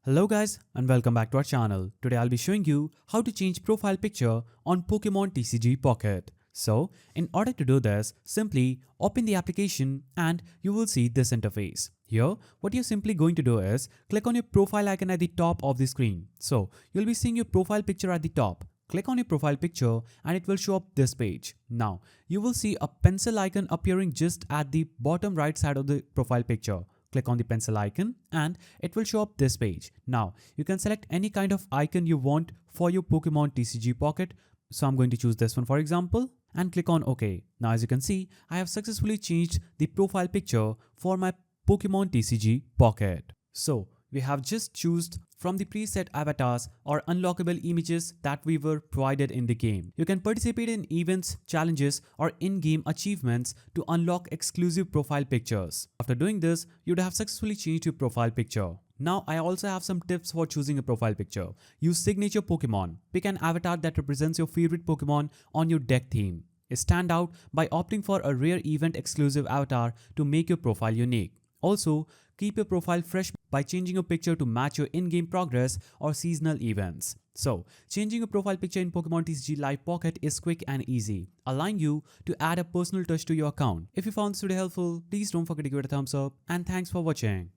Hello guys and welcome back to our channel. Today I'll be showing you how to change profile picture on Pokémon TCG Pocket. So in order to do this, simply open the application and you will see this interface. Here, what you're simply going to do is click on your profile icon at the top of the screen. So you'll be seeing your profile picture at the top. Click on your profile picture and it will show up this page. Now, you will see a pencil icon appearing just at the bottom right side of the profile picture. Click on the pencil icon and it will show up this page. Now, you can select any kind of icon you want for your Pokémon TCG Pocket. So I'm going to choose this one for example and click on OK. Now as you can see, I have successfully changed the profile picture for my Pokémon TCG Pocket. So we have just chosen from the preset avatars or unlockable images that we were provided in the game. You can participate in events, challenges or in-game achievements to unlock exclusive profile pictures. After doing this, you'd have successfully changed your profile picture. Now I also have some tips for choosing a profile picture. Use signature Pokemon. Pick an avatar that represents your favorite Pokemon on your deck theme. Stand out by opting for a rare event exclusive avatar to make your profile unique. Also, keep your profile fresh by changing your picture to match your in-game progress or seasonal events. So, changing your profile picture in Pokémon TCG Live Pocket is quick and easy, allowing you to add a personal touch to your account. If you found this video helpful, please don't forget to give it a thumbs up and thanks for watching.